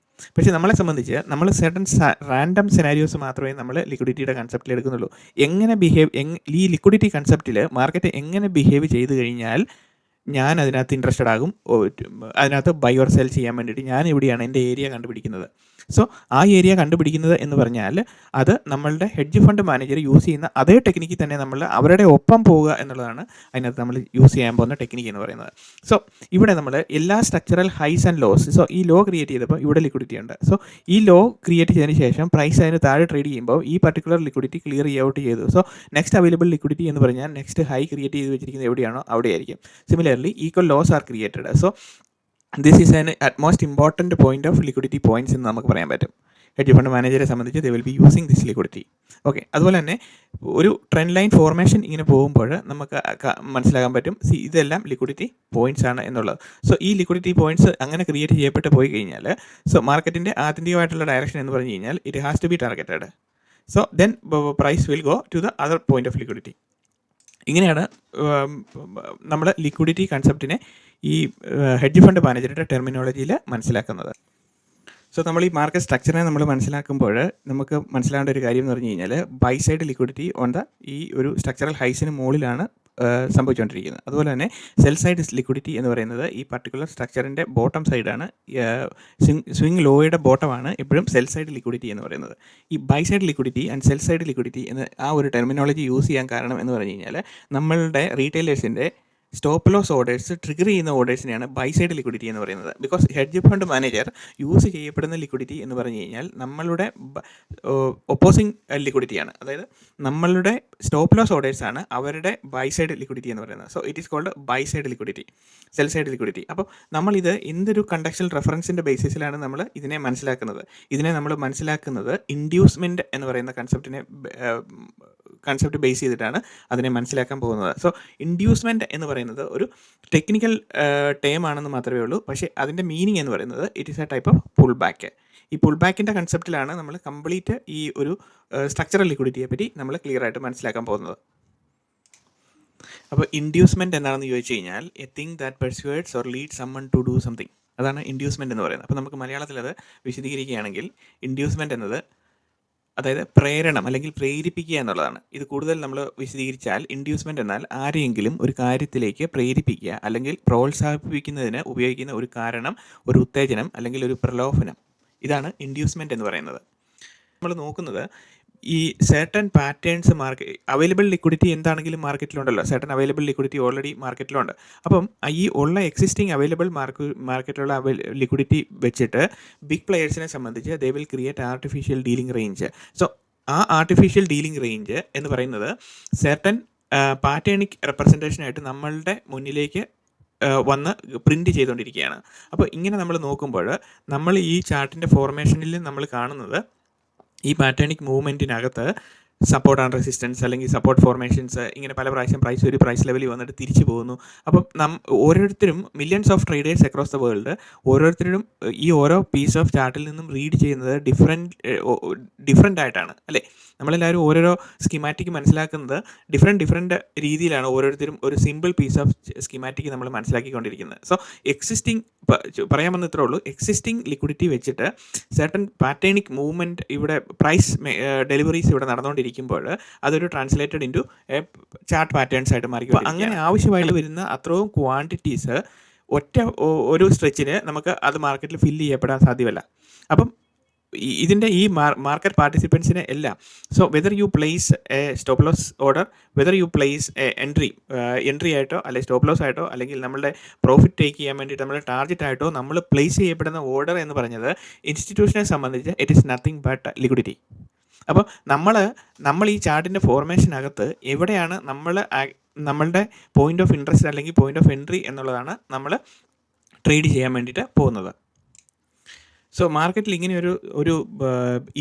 പക്ഷേ നമ്മളെ സംബന്ധിച്ച് നമ്മൾ റാൻഡം സെനാരിയോസ് മാത്രമേ നമ്മൾ ലിക്വിഡിറ്റിയുടെ കൺസെപ്റ്റിൽ എടുക്കുന്നുള്ളൂ. ഈ ലിക്വിഡിറ്റി കൺസെപ്റ്റിൽ മാർക്കറ്റ് എങ്ങനെ ബിഹേവ് ചെയ്ത് കഴിഞ്ഞാൽ ഞാൻ അതിനകത്ത് ഇൻട്രസ്റ്റഡ് ആകും, അതിനകത്ത് ബൈ ഓർ സെൽ ചെയ്യാൻ വേണ്ടിയിട്ട് ഞാൻ എവിടെയാണ് എൻ്റെ ഏരിയ കണ്ടുപിടിക്കുന്നത്. സോ ആ ഏരിയ കണ്ടുപിടിക്കുന്നത് എന്ന് പറഞ്ഞാൽ അത് നമ്മളുടെ ഹെഡ്ജ് ഫണ്ട് മാനേജർ യൂസ് ചെയ്യുന്ന അതേ ടെക്നിക്കിൽ തന്നെ നമ്മൾ അവരുടെ ഒപ്പം പോവുക എന്നുള്ളതാണ് അതിനകത്ത് നമ്മൾ യൂസ് ചെയ്യാൻ പോകുന്ന ടെക്നിക്ക് എന്ന് പറയുന്നത്. സോ ഇവിടെ നമ്മൾ എല്ലാ structural highs and lows, so ഈ ലോ ക്രിയേറ്റ് ചെയ്തപ്പോൾ ഇവിടെ ലിക്വിഡിറ്റി ഉണ്ട്. സോ ഈ ലോ ക്രിയേറ്റ് ചെയ്തതിന് ശേഷം പ്രൈസ് അതിന് താഴെ ട്രേഡ് ചെയ്യുമ്പോൾ ഈ പർട്ടിക്കുലർ ലിക്വിഡിറ്റി ക്ലിയർ ഔട്ട് ചെയ്തു. സോ നെക്സ്റ്റ് അവൈലബിൾ ലിക്വിഡിറ്റി എന്ന് പറഞ്ഞാൽ നെക്സ്റ്റ് ഹൈ ക്രിയേറ്റ് ചെയ്ത് വെച്ചിരിക്കുന്നത് എവിടെയാണോ അവിടെയായിരിക്കും. Similarly equal lows are created. So this is an most important point of liquidity points എന്ന് നമുക്ക് പറയാൻ പറ്റും. ഹെഡ്ജ് ഫണ്ട് മാനേജറെ സംബന്ധിച്ച് they will be using this liquidity. Okay, അതുപോലെ തന്നെ ഒരു ട്രെൻഡ് ലൈൻ ഫോർമേഷൻ ഇങ്ങനെ പോകുമ്പോൾ നമുക്ക് മനസ്സിലാക്കാൻ പറ്റും ഇതെല്ലാം ലിക്വിഡിറ്റി പോയിന്റ്സ് ആണ് എന്നുള്ളത്. സോ ഈ ലിക്വിഡിറ്റി പോയിന്റ്സ് അങ്ങനെ ക്രിയേറ്റ് ചെയ്യപ്പെട്ട് പോയി കഴിഞ്ഞാൽ സോ മാർക്കറ്റിൻ്റെ ആത്യന്തികമായിട്ടുള്ള ഡയറക്ഷൻ എന്ന് പറഞ്ഞു കഴിഞ്ഞാൽ it has to be targeted. So then price will go to the other point of liquidity. ഇങ്ങനെയാണ് നമ്മൾ ലിക്വിഡിറ്റി കൺസെപ്റ്റിനെ ഈ ഹെഡ്ജ് ഫണ്ട് മാനേജറുടെ ടെർമിനോളജിയിൽ മനസ്സിലാക്കുന്നത്. സോ നമ്മൾ ഈ മാർക്കറ്റ് സ്ട്രക്ചറിനെ നമ്മൾ മനസ്സിലാക്കുമ്പോൾ നമുക്ക് മനസ്സിലാവേണ്ട ഒരു കാര്യം എന്ന് പറഞ്ഞു കഴിഞ്ഞാൽ buy side liquidity on the ഈ ഒരു സ്ട്രക്ചറൽ ഹൈസിന് മുകളിലാണ് സംഭവിച്ചുകൊണ്ടിരിക്കുന്നത്. അതുപോലെ തന്നെ സെൽ സൈഡ് ലിക്വിഡിറ്റി എന്ന് പറയുന്നത് ഈ പർട്ടിക്കുലർ സ്ട്രക്ചറിൻ്റെ ബോട്ടം സൈഡാണ്. സ്വിംഗ് ലോയുടെ ബോട്ടമാണ് എപ്പോഴും സെൽ സൈഡ് ലിക്വിഡിറ്റി എന്ന് പറയുന്നത്. ഈ buy side liquidity and sell side liquidity എന്ന് ആ ഒരു ടെർമിനോളജി യൂസ് ചെയ്യാൻ കാരണം എന്ന് പറഞ്ഞു കഴിഞ്ഞാൽ നമ്മളുടെ റീറ്റെയിലേഴ്സിൻ്റെ സ്റ്റോപ്പ് ലോസ് ഓർഡേഴ്സ് ട്രിഗർ ചെയ്യുന്ന ഓർഡേഴ്സിനെയാണ് ബൈ സൈഡ് ലിക്വിഡിറ്റി എന്ന് പറയുന്നത്. Because hedge fund manager use ചെയ്യപ്പെടുന്ന ലിക്വിഡിറ്റി എന്ന് പറഞ്ഞു കഴിഞ്ഞാൽ നമ്മളുടെ ഒപ്പോസിങ് ലിക്വിഡിറ്റിയാണ്. അതായത് നമ്മളുടെ സ്റ്റോപ്പ് ലോസ് ഓർഡേഴ്സാണ് അവരുടെ ബൈ സൈഡ് ലിക്വിഡിറ്റി എന്ന് പറയുന്നത്. So it is called buy side liquidity, sell side liquidity. അപ്പോൾ നമ്മളിത് എന്തൊരു കണ്ടക്ച്വൽ റെഫറൻസിൻ്റെ ബേസിസിലാണ് നമ്മൾ ഇതിനെ മനസ്സിലാക്കുന്നത്. ഇതിനെ നമ്മൾ മനസ്സിലാക്കുന്നത് ഇൻഡ്യൂസ്മെൻറ്റ് എന്ന് പറയുന്ന കൺസെപ്റ്റ് ബേസ് ചെയ്തിട്ടാണ് അതിനെ മനസ്സിലാക്കാൻ പോകുന്നത്. സോ ഇൻഡ്യൂസ്മെൻറ്റ് എന്ന് പറയുന്നത് ഒരു ടെക്നിക്കൽ ടേം ആണെന്ന് മാത്രമേ ഉള്ളൂ. പക്ഷേ അതിൻ്റെ മീനിങ് എന്ന് പറയുന്നത് it is A type of pull back. ഈ പുൾ ബാക്കിൻ്റെ കൺസെപ്റ്റിലാണ് നമ്മൾ കംപ്ലീറ്റ് ഈ ഒരു സ്ട്രക്ചറൽ ലിക്വിഡിറ്റിയെ പറ്റി നമ്മൾ ക്ലിയർ ആയിട്ട് മനസ്സിലാക്കാൻ പോകുന്നത്. അപ്പോൾ ഇൻഡ്യൂസ്മെൻറ്റ് എന്താണെന്ന് ചോദിച്ചു കഴിഞ്ഞാൽ a thing that persuades or lead someone to do something, അതാണ് ഇൻഡ്യൂസ്മെൻറ്റ് എന്ന് പറയുന്നത്. അപ്പോൾ നമുക്ക് മലയാളത്തിൽ അത് വിശദീകരിക്കുകയാണെങ്കിൽ ഇൻഡ്യൂസ്മെൻറ്റ് എന്നത് അതായത് പ്രേരണം അല്ലെങ്കിൽ പ്രേരിപ്പിക്കുക എന്നുള്ളതാണ്. ഇത് കൂടുതൽ നമ്മൾ വിശദീകരിച്ചാൽ ഇൻഡ്യൂസ്മെൻ്റ് എന്നാൽ ആരെയെങ്കിലും ഒരു കാര്യത്തിലേക്ക് പ്രേരിപ്പിക്കുക അല്ലെങ്കിൽ പ്രോത്സാഹിപ്പിക്കുന്നതിന് ഉപയോഗിക്കുന്ന ഒരു കാരണം, ഒരു ഉത്തേജനം അല്ലെങ്കിൽ ഒരു പ്രലോഭനം. ഇതാണ് ഇൻഡ്യൂസ്മെൻ്റ് എന്ന് പറയുന്നത്. നമ്മൾ നോക്കുന്നത് ഈ സർട്ടൺ പാറ്റേൺസ് അവൈലബിൾ ലിക്വിഡിറ്റി എന്താണെങ്കിലും മാർക്കറ്റിലുണ്ടല്ലോ, സർട്ടൺ അവൈലബിൾ ലിക്വിഡിറ്റി ഓൾറെഡി മാർക്കറ്റിലുണ്ട്. അപ്പം ഈ ഉള്ള എക്സിസ്റ്റിംഗ് അവൈലബിൾ മാർക്കറ്റിലുള്ള ലിക്വിഡിറ്റി വെച്ചിട്ട് ബിഗ് പ്ലെയേഴ്സിനെ സംബന്ധിച്ച് they will create artificial dealing range. So ആ ആർട്ടിഫിഷ്യൽ ഡീലിംഗ് റേഞ്ച് എന്ന് പറയുന്നത് സർട്ടൺ പാറ്റേണിക് റെപ്രസെൻറ്റേഷനായിട്ട് നമ്മളുടെ മുന്നിലേക്ക് വന്ന് പ്രിൻറ്റ് ചെയ്തുകൊണ്ടിരിക്കുകയാണ്. അപ്പോൾ ഇങ്ങനെ നമ്മൾ നോക്കുമ്പോൾ നമ്മൾ ഈ ചാർട്ടിൻ്റെ ഫോർമേഷനിൽ നമ്മൾ കാണുന്നത് ഈ പാറ്റേണിക് മൂവ്മെൻറ്റിനകത്ത് സപ്പോർട്ട് ആൻഡ് റെസിസ്റ്റൻസ് അല്ലെങ്കിൽ സപ്പോർട്ട് ഫോർമേഷൻസ് ഇങ്ങനെ പല പ്രാവശ്യം ഒരു പ്രൈസ് ലെവലിൽ വന്നിട്ട് തിരിച്ചു പോകുന്നു. അപ്പം ഓരോരുത്തരും millions of traders across the world ഓരോരുത്തരും ഈ ഓരോ പീസ് ഓഫ് ചാർട്ടിൽ നിന്നും റീഡ് ചെയ്യുന്നത് ഡിഫറെൻ്റ് ആയിട്ടാണ് അല്ലേ. നമ്മളെല്ലാവരും ഓരോരോ സ്കീമാറ്റിക് മനസ്സിലാക്കുന്നത് ഡിഫറെൻറ്റ് രീതിയിലാണ്. ഓരോരുത്തരും ഒരു സിമ്പിൾ പീസ് ഓഫ് സ്കീമാറ്റിക് നമ്മൾ മനസ്സിലാക്കിക്കൊണ്ടിരിക്കുന്നത്. സോ പറയാമെന്ന് ഇത്രേ ഉള്ളൂ. എക്സിസ്റ്റിംഗ് ലിക്വിഡിറ്റി വെച്ചിട്ട് സർട്ടൺ പാറ്റേണിക് മൂവ്മെൻറ്റ് ഇവിടെ പ്രൈസ് ഡെലിവറീസ് ഇവിടെ നടന്നുകൊണ്ടിരിക്കുമ്പോൾ അതൊരു ട്രാൻസ്ലേറ്റഡ് ഇൻറ്റു ചാർട്ട് പാറ്റേൺസ് ആയിട്ട് മാറിക്കും. അങ്ങനെ ആവശ്യമായിട്ട് വരുന്ന അത്രയും ക്വാണ്ടിറ്റീസ് ഒരു സ്ട്രെച്ചിന് നമുക്ക് അത് മാർക്കറ്റിൽ ഫില്ല് ചെയ്യപ്പെടാൻ സാധ്യമല്ല. അപ്പം ഇതിൻ്റെ ഈ മാർക്കറ്റ് പാർട്ടിസിപ്പൻസിനെ എല്ലാം whether you place a stop loss order, whether you place a entry ആയിട്ടോ അല്ലെങ്കിൽ സ്റ്റോപ്പ് ലോസ് ആയിട്ടോ അല്ലെങ്കിൽ നമ്മളുടെ പ്രോഫിറ്റ് ടേക്ക് ചെയ്യാൻ വേണ്ടിയിട്ട് നമ്മുടെ ടാർഗറ്റ് ആയിട്ടോ നമ്മൾ പ്ലേസ് ചെയ്യപ്പെടുന്ന ഓർഡർ എന്ന് പറഞ്ഞത് ഇൻസ്റ്റിറ്റ്യൂഷനെ സംബന്ധിച്ച് it is nothing but liquidity. അപ്പോൾ നമ്മൾ ഈ ചാർട്ടിൻ്റെ ഫോർമേഷനകത്ത് എവിടെയാണ് നമ്മളുടെ പോയിൻ്റ് ഓഫ് ഇൻട്രസ്റ്റ് അല്ലെങ്കിൽ പോയിൻ്റ് ഓഫ് എൻട്രി എന്നുള്ളതാണ് നമ്മൾ ട്രേഡ് ചെയ്യാൻ വേണ്ടിയിട്ട് പോകുന്നത്. സോ മാർക്കറ്റിൽ ഇങ്ങനെ ഒരു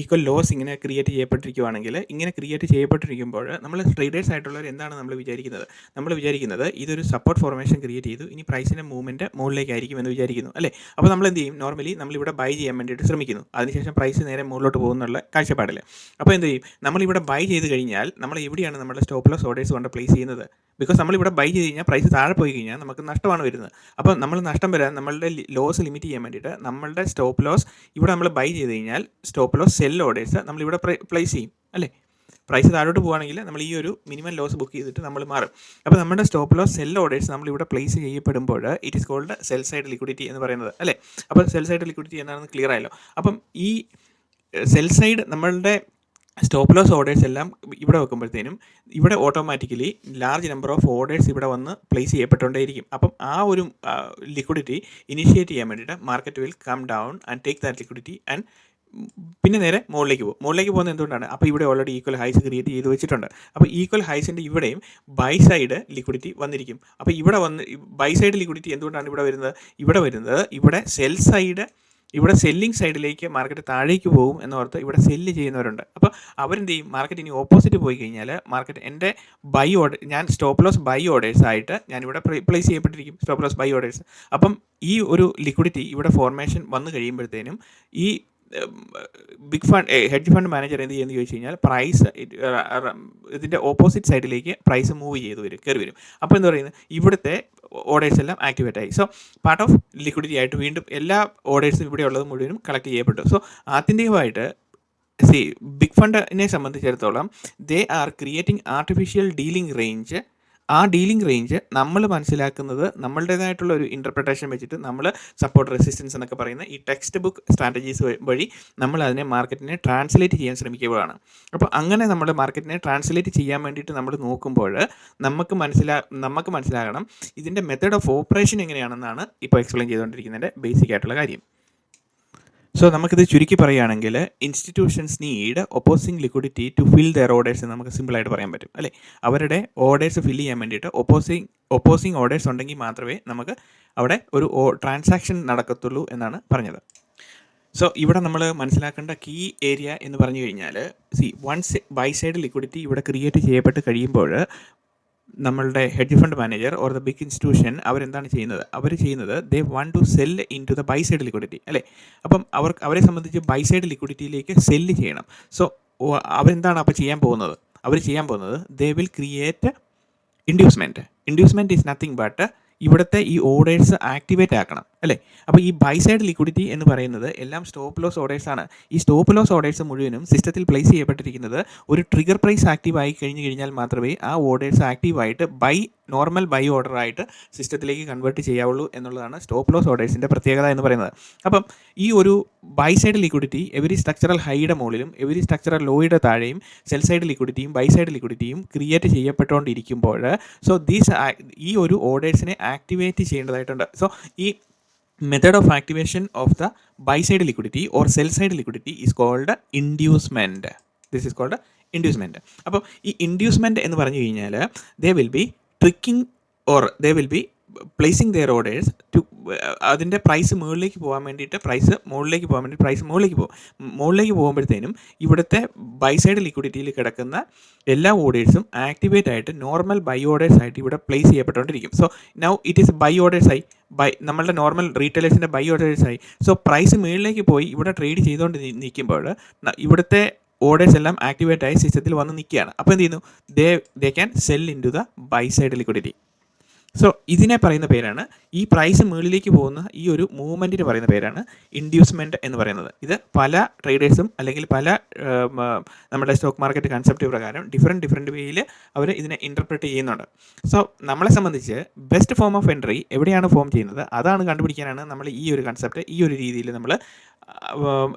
ഈക്വൽ ലോസ് ഇങ്ങനെ ക്രിയേറ്റ് ചെയ്യപ്പെട്ടിരിക്കുകയാണെങ്കിൽ, ഇങ്ങനെ ക്രിയേറ്റ് ചെയ്യപ്പെട്ടിരിക്കുമ്പോൾ നമ്മൾ ട്രേഡേഴ്സ് ആയിട്ടുള്ളവർ എന്താണ് നമ്മൾ വിചാരിക്കുന്നത്? നമ്മൾ വിചാരിക്കുന്നത് ഇതൊരു സപ്പോർട്ട് ഫോർമേഷൻ ക്രിയേറ്റ് ചെയ്തു, ഇനി പ്രൈസിൻ്റെ മൂവ്മെൻറ്റ് മുകളിലേക്കായിരിക്കും എന്ന് വിചാരിക്കുന്നു, അല്ലേ? അപ്പോൾ നമ്മൾ എന്ത് ചെയ്യും? നോർമലി നമ്മളിവിടെ ബൈ ചെയ്യാൻ വേണ്ടിയിട്ട് ശ്രമിക്കുന്നു, അതിനുശേഷം പ്രൈസ് നേരെ മുകളിലോട്ട് പോകുന്നുള്ള കാഴ്ചപ്പാടില്ല. അപ്പോൾ എന്ത് ചെയ്യും? നമ്മളിവിടെ ബൈ ചെയ്ത് കഴിഞ്ഞാൽ നമ്മൾ എവിടെയാണ് നമ്മുടെ സ്റ്റോപ്പ് ലോസ് ഓർഡേഴ്സ് കൊണ്ട് പ്ലേസ് ചെയ്യുന്നത്? ബിക്കോസ് നമ്മളിവിടെ ബൈ ചെയ്ത് കഴിഞ്ഞാൽ പ്രൈസ് താഴെ പോയി കഴിഞ്ഞാൽ നമുക്ക് നഷ്ടമാണ് വരുന്നത്. അപ്പോൾ നമ്മൾ നഷ്ടം വരാൻ നമ്മളുടെ ലോസ് ലിമിറ്റ് ചെയ്യാൻ വേണ്ടിയിട്ട് നമ്മളുടെ സ്റ്റോപ്പ് ലോസ് ഇവിടെ നമ്മൾ ബൈ ചെയ്ത് കഴിഞ്ഞാൽ സ്റ്റോപ്പ് ലോസ് സെൽ ഓർഡേഴ്സ് നമ്മളിവിടെ പ്ലേസ് ചെയ്യും, അല്ലേ? പ്രൈസ് താഴോട്ട് പോകുകയാണെങ്കിൽ നമ്മൾ ഈ ഒരു മിനിമം ലോസ് ബുക്ക് ചെയ്തിട്ട് നമ്മൾ മാറും. അപ്പോൾ നമ്മുടെ സ്റ്റോപ്പ് ലോസ് സെൽ ഓർഡേഴ്സ് നമ്മളിവിടെ പ്ലേസ് ചെയ്യപ്പെടുമ്പോൾ it is called sell side liquidity എന്ന് പറയുന്നത്, അല്ലേ? അപ്പോൾ സെൽ സൈഡ് ലിക്വിഡിറ്റി എന്താണെന്ന് ക്ലിയർ ആയല്ലോ. അപ്പം ഈ സെൽ സൈഡ് നമ്മളുടെ സ്റ്റോപ്പ് ലോസ് ഓർഡേഴ്സ് എല്ലാം ഇവിടെ വെക്കുമ്പോഴത്തേനും ഇവിടെ automatically large number of orders ഇവിടെ വന്ന് പ്ലേസ് ചെയ്യപ്പെട്ടുകൊണ്ടേയിരിക്കും. അപ്പം ആ ഒരു ലിക്വിഡിറ്റി ഇനിഷ്യേറ്റ് ചെയ്യാൻ വേണ്ടിയിട്ട് market will come down and take that liquidity and പിന്നെ നേരെ മുകളിലേക്ക് പോകും. മുകളിലേക്ക് പോകുന്നത് എന്തുകൊണ്ടാണ്? അപ്പോൾ ഇവിടെ ഓൾറെഡി ഈക്വൽ ഹൈസ് ക്രിയേറ്റ് ചെയ്ത് വെച്ചിട്ടുണ്ട്. അപ്പോൾ ഈക്വൽ ഹൈസിൻ്റെ ഇവിടെയും ബൈ സൈഡ് ലിക്വിഡിറ്റി വന്നിരിക്കും. അപ്പോൾ ഇവിടെ വന്ന് ബൈ സൈഡ് ലിക്വിഡിറ്റി എന്തുകൊണ്ടാണ് ഇവിടെ വരുന്നത്? ഇവിടെ സെൽ സൈഡ്, ഇവിടെ സെല്ലിംഗ് സൈഡിലേക്ക് മാർക്കറ്റ് താഴേക്ക് പോകും എന്നോർത്ത് ഇവിടെ സെല്ല് ചെയ്യുന്നവരുണ്ട്. അപ്പോൾ അവരെന്ത് ചെയ്യും? മാർക്കറ്റ് ഇനി ഓപ്പോസിറ്റ് പോയി കഴിഞ്ഞാൽ മാർക്കറ്റ് എൻ്റെ ബൈ ഓർഡർ, ഞാൻ സ്റ്റോപ്പ് ലോസ് ബൈ ഓർഡേഴ്സ് ആയിട്ട് ഞാനിവിടെ പ്ലേസ് ചെയ്യപ്പെട്ടിരിക്കും, സ്റ്റോപ്പ് ലോസ് ബൈ ഓർഡേഴ്സ്. അപ്പം ഈ ഒരു ലിക്വിഡിറ്റി ഇവിടെ ഫോർമേഷൻ വന്നു കഴിയുമ്പോഴത്തേനും ഈ big fund hedge fund manager എന്ത് ചെയ്യുമെന്ന് ചോദിച്ചു കഴിഞ്ഞാൽ പ്രൈസ് ഇതിൻ്റെ ഓപ്പോസിറ്റ് സൈഡിലേക്ക് പ്രൈസ് മൂവ് കയറി വരും. അപ്പോൾ എന്താ പറയുന്നത്? ഇവിടുത്തെ ഓർഡേഴ്സ് എല്ലാം ആക്ടിവേറ്റ് ആയി. സോ പാർട്ട് ഓഫ് ലിക്വിഡിറ്റി ആയിട്ട് വീണ്ടും എല്ലാ ഓർഡേഴ്സും ഇവിടെ ഉള്ളത് മുഴുവനും കളക്ട് ചെയ്യപ്പെട്ടു. സോ ആത്യന്തികമായിട്ട് ബിഗ് ഫണ്ടിനെ സംബന്ധിച്ചിടത്തോളം they are creating artificial dealing range. ആ ഡീലിംഗ് റേഞ്ച് നമ്മൾ മനസ്സിലാക്കുന്നത് നമ്മളുടേതായിട്ടുള്ള ഒരു ഇൻ്റർപ്രിട്ടേഷൻ വെച്ചിട്ട് നമ്മൾ സപ്പോർട്ട് റെസിസ്റ്റൻസ് എന്നൊക്കെ പറയുന്ന ഈ ടെക്സ്റ്റ് ബുക്ക് സ്ട്രാറ്റജീസ് വഴി നമ്മൾ അതിനെ മാർക്കറ്റിനെ ട്രാൻസ്ലേറ്റ് ചെയ്യാൻ ശ്രമിക്കുകയാണ്. അപ്പോൾ അങ്ങനെ നമ്മൾ മാർക്കറ്റിനെ ട്രാൻസ്ലേറ്റ് ചെയ്യാൻ വേണ്ടിയിട്ട് നമ്മൾ നോക്കുമ്പോൾ നമുക്ക് മനസ്സിലാകണം ഇതിൻ്റെ മെത്തേഡ് ഓഫ് ഓപ്പറേഷൻ എങ്ങനെയാണെന്നാണ് ഇപ്പോൾ എക്സ്പ്ലെയിൻ ചെയ്തുകൊണ്ടിരിക്കുന്നതിൻ്റെ ബേസിക് ആയിട്ടുള്ള കാര്യം. സോ നമുക്കിത് ചുരുക്കി പറയുകയാണെങ്കിൽ institutions need opposing liquidity to fill their orders എന്ന് നമുക്ക് സിമ്പിളായിട്ട് പറയാൻ പറ്റും, അല്ലേ? അവരുടെ ഓർഡേഴ്സ് ഫില്ല് ചെയ്യാൻ വേണ്ടിയിട്ട് ഒപ്പോസിങ് ഓർഡേഴ്സ് ഉണ്ടെങ്കിൽ മാത്രമേ നമുക്ക് അവിടെ ഒരു ട്രാൻസാക്ഷൻ നടക്കത്തുള്ളൂ എന്നാണ് പറഞ്ഞത്. സോ ഇവിടെ നമ്മൾ മനസ്സിലാക്കേണ്ട കീ ഏരിയ എന്ന് പറഞ്ഞു കഴിഞ്ഞാൽ വൺസ് ബൈ സൈഡ് ലിക്വിഡിറ്റി ഇവിടെ ക്രിയേറ്റ് ചെയ്യപ്പെട്ട് കഴിയുമ്പോൾ നമ്മളുടെ hedge fund manager or the big institution അവരെന്താണ് ചെയ്യുന്നത്? They want to sell into the buy side liquidity, അല്ലേ? അപ്പം അവരെ സംബന്ധിച്ച് ബൈ സൈഡ് ലിക്വിഡിറ്റിയിലേക്ക് സെല്ല് ചെയ്യണം. സോ അവരെന്താണ് അപ്പോൾ ചെയ്യാൻ പോകുന്നത്? They will create inducement is nothing but ഇവിടുത്തെ ഈ ഓർഡേഴ്സ് ആക്ടിവേറ്റ് ആക്കണം, അല്ലേ? അപ്പോൾ ഈ ബൈ സൈഡ് ലിക്വിഡിറ്റി എന്ന് പറയുന്നത് എല്ലാം സ്റ്റോപ്പ് ലോസ് ഓർഡേഴ്സാണ്. ഈ സ്റ്റോപ്പ് ലോസ് ഓർഡേഴ്സ് മുഴുവനും സിസ്റ്റത്തിൽ പ്ലേസ് ചെയ്യപ്പെട്ടിരിക്കുന്നത് ഒരു ട്രിഗർ പ്രൈസ് ആക്റ്റീവായി കഴിഞ്ഞാൽ മാത്രമേ ആ ഓർഡേഴ്സ് ആക്റ്റീവായിട്ട് നോർമൽ ബൈ ഓർഡറായിട്ട് സിസ്റ്റത്തിലേക്ക് കൺവേർട്ട് ചെയ്യാവുള്ളൂ എന്നുള്ളതാണ് സ്റ്റോപ്പ് ലോസ് ഓർഡേഴ്സിൻ്റെ പ്രത്യേകത എന്ന് പറയുന്നത്. അപ്പം ഈ ഒരു buy side liquidity every structural ഹൈയുടെ മുകളിലും എവരി സ്ട്രക്ചറൽ ലോയുടെ താഴെയും സെൽ സൈഡ് ലിക്വിഡിറ്റിയും ബൈ സൈഡ് ലിക്വിഡിറ്റിയും ക്രിയേറ്റ് ചെയ്യപ്പെട്ടുകൊണ്ടിരിക്കുമ്പോൾ ഈ ഒരു ഓർഡേഴ്സിനെ ആക്ടിവേറ്റ് ചെയ്യേണ്ടതായിട്ടുണ്ട്. സോ ഈ method of activation of the buy side liquidity or sell side liquidity is called inducement. This is called inducement. അപ്പോൾ ഈ inducement എന്ന് പറഞ്ഞു കഴിഞ്ഞാൽ they will be tricking or they will be placing their orders to അതിൻ്റെ price മുകളിലേക്ക് പോകാൻ വേണ്ടിയിട്ട് price മുകളിലേക്ക് പോകുമ്പോഴത്തേനും ഇവിടുത്തെ ബൈ സൈഡ് ലിക്വിഡിറ്റിയിൽ കിടക്കുന്ന എല്ലാ ഓർഡേഴ്സും ആക്ടിവേറ്റ് ആയിട്ട് നോർമൽ ബൈ ഓർഡേഴ്സ് ആയിട്ട് ഇവിടെ പ്ലേസ് ചെയ്യപ്പെട്ടുകൊണ്ടിരിക്കും. So now it is buy ഓർഡേഴ്സായി, നമ്മളുടെ നോർമൽ റീറ്റെയിലേഴ്സിൻ്റെ ബൈ ഓർഡേഴ്സായി. സോ പ്രൈസ് മുകളിലേക്ക് പോയി ഇവിടെ ട്രേഡ് ചെയ്തുകൊണ്ട് നിൽക്കുമ്പോൾ ഇവിടുത്തെ ഓർഡേഴ്സ് എല്ലാം ആക്ടിവേറ്റ് ആയി സിസ്റ്റത്തിൽ വന്ന് നിൽക്കുകയാണ്. അപ്പോൾ എന്ത് ചെയ്യുന്നു? They can sell into the buy side liquidity. So ഇതിനെ പറയുന്ന പേരാണ്, ഈ പ്രൈസ് മുകളിലേക്ക് പോകുന്ന ഈ ഒരു മൂവ്മെൻറ്റിന് പറയുന്ന പേരാണ് ഇൻഡ്യൂസ്മെൻറ്റ് എന്ന് പറയുന്നത്. ഇത് പല ട്രേഡേഴ്സും അല്ലെങ്കിൽ പല നമ്മുടെ സ്റ്റോക്ക് മാർക്കറ്റ് കൺസെപ്റ്റ് പ്രകാരം ഡിഫറെൻറ്റ് വേയിൽ അവർ ഇതിനെ ഇൻ്റർപ്രറ്റ് ചെയ്യുന്നുണ്ട്. സോ നമ്മളെ സംബന്ധിച്ച് ബെസ്റ്റ് ഫോം ഓഫ് എൻട്രി എവിടെയാണ് ഫോം ചെയ്യുന്നത് അതാണ് കണ്ടുപിടിക്കാനാണ് നമ്മൾ ഈ ഒരു കൺസെപ്റ്റ് ഈ ഒരു രീതിയിൽ നമ്മൾ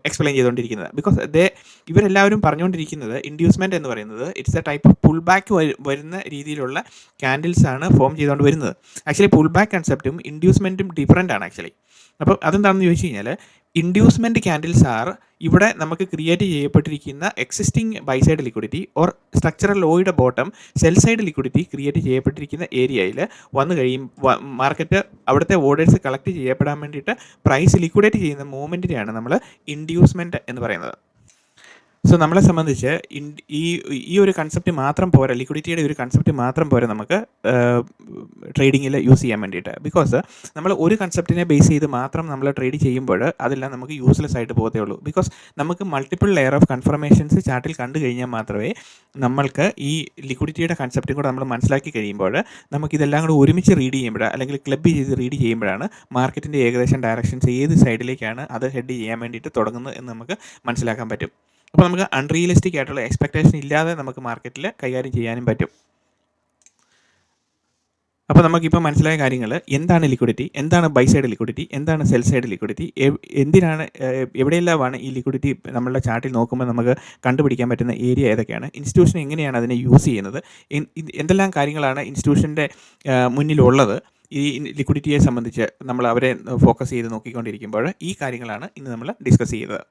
എക്സ്പ്ലെയിൻ ചെയ്തുകൊണ്ടിരിക്കുന്നത്. ബിക്കോസ് ഇവരെല്ലാവരും പറഞ്ഞുകൊണ്ടിരിക്കുന്നത് ഇൻഡ്യൂസ്മെൻറ്റ് എന്ന് പറയുന്നത് it's a type of pull back വരുന്ന രീതിയിലുള്ള ക്യാൻഡിൽസ് ആണ് ഫോം ചെയ്തുകൊണ്ട് വരുന്നത്. ആക്ച്വലി പുൾ ബാക്ക് കൺസെപ്റ്റും ഇൻഡ്യൂസ്മെൻറ്റും ഡിഫറെൻ്റ് ആണ് ആക്ച്വലി. അപ്പോൾ അതെന്താണെന്ന് ചോദിച്ചു കഴിഞ്ഞാൽ ഇൻഡ്യൂസ്മെൻറ്റ് ക്യാൻഡിൽസ് ആർ ഇവിടെ നമുക്ക് ക്രിയേറ്റ് ചെയ്യപ്പെട്ടിരിക്കുന്ന existing buy side liquidity or structural ലോയുടെ bottom sell side liquidity create ചെയ്യപ്പെട്ടിരിക്കുന്ന ഏരിയയിൽ വന്നു മാർക്കറ്റ് അവിടുത്തെ ഓർഡേഴ്സ് കളക്ട് ചെയ്യപ്പെടാൻ വേണ്ടിയിട്ട് പ്രൈസ് ലിക്വിഡേറ്റ് ചെയ്യുന്ന മൂവ്മെൻറ്റിനെയാണ് നമ്മൾ ഇൻഡ്യൂസ്മെൻറ്റ് എന്ന് പറയുന്നത്. സോ നമ്മളെ സംബന്ധിച്ച് ഈ ഒരു കൺസെപ്റ്റ് മാത്രം പോരാ, ലിക്വിഡിറ്റിയുടെ ഒരു കൺസെപ്റ്റ് മാത്രം പോരാ നമുക്ക് ട്രേഡിങ്ങിൽ യൂസ് ചെയ്യാൻ വേണ്ടിയിട്ട്. ബിക്കോസ് നമ്മൾ ഒരു കൺസെപ്റ്റിനെ ബേസ് ചെയ്ത് മാത്രം നമ്മൾ ട്രേഡ് ചെയ്യുമ്പോൾ അതെല്ലാം നമുക്ക് യൂസ്ലെസ് ആയിട്ട് പോകത്തേ ഉള്ളൂ. ബിക്കോസ് നമുക്ക് മൾട്ടിപ്പിൾ ലെയർ ഓഫ് കൺഫർമേഷൻസ് ചാർട്ടിൽ കണ്ടു കഴിഞ്ഞാൽ മാത്രമേ നമ്മൾക്ക് ഈ ലിക്വിഡിറ്റിയുടെ കൺസെപ്റ്റും കൂടെ നമ്മൾ മനസ്സിലാക്കി കഴിയുമ്പോൾ നമുക്കിതെല്ലാം കൂടെ ഒരുമിച്ച് റീഡ് ചെയ്യുമ്പോൾ അല്ലെങ്കിൽ ക്ലബ് ചെയ്ത് റീഡ് ചെയ്യുമ്പോഴാണ് മാർക്കറ്റിൻ്റെ ഏകദേശം ഡയറക്ഷൻസ് ഏത് സൈഡിലേക്കാണ് അത് ഹെഡ് ചെയ്യാൻ വേണ്ടിയിട്ട് തുടങ്ങുന്നത് എന്ന് നമുക്ക് മനസ്സിലാക്കാൻ പറ്റും. അപ്പോൾ നമുക്ക് അൺറിയലിസ്റ്റിക് ആയിട്ടുള്ള എക്സ്പെക്റ്റേഷൻ ഇല്ലാതെ നമുക്ക് മാർക്കറ്റിൽ കൈകാര്യം ചെയ്യാനും പറ്റും. അപ്പോൾ നമുക്കിപ്പോൾ മനസ്സിലായ കാര്യങ്ങൾ എന്താണ് ലിക്വിഡിറ്റി, എന്താണ് ബൈ സൈഡ് ലിക്വിഡിറ്റി, എന്താണ് സെൽ സൈഡ് ലിക്വിഡിറ്റി, എന്തിനാണ് എവിടെയെല്ലാമാണ് ഈ ലിക്വിഡിറ്റി നമ്മളുടെ ചാർട്ടിൽ നോക്കുമ്പോൾ നമുക്ക് കണ്ടുപിടിക്കാൻ പറ്റുന്ന ഏരിയ ഏതൊക്കെയാണ്, ഇൻസ്റ്റിറ്റ്യൂഷൻ എങ്ങനെയാണ് അതിനെ യൂസ് ചെയ്യുന്നത്, എന്തെല്ലാം കാര്യങ്ങളാണ് ഇൻസ്റ്റിറ്റ്യൂഷൻ്റെ മുന്നിലുള്ളത് ഈ ലിക്വിഡിറ്റിയെ സംബന്ധിച്ച് നമ്മൾ അവരെ ഫോക്കസ് ചെയ്ത് നോക്കിക്കൊണ്ടിരിക്കുമ്പോൾ ഈ കാര്യങ്ങളാണ് ഇന്ന് നമ്മൾ ഡിസ്കസ് ചെയ്തത്.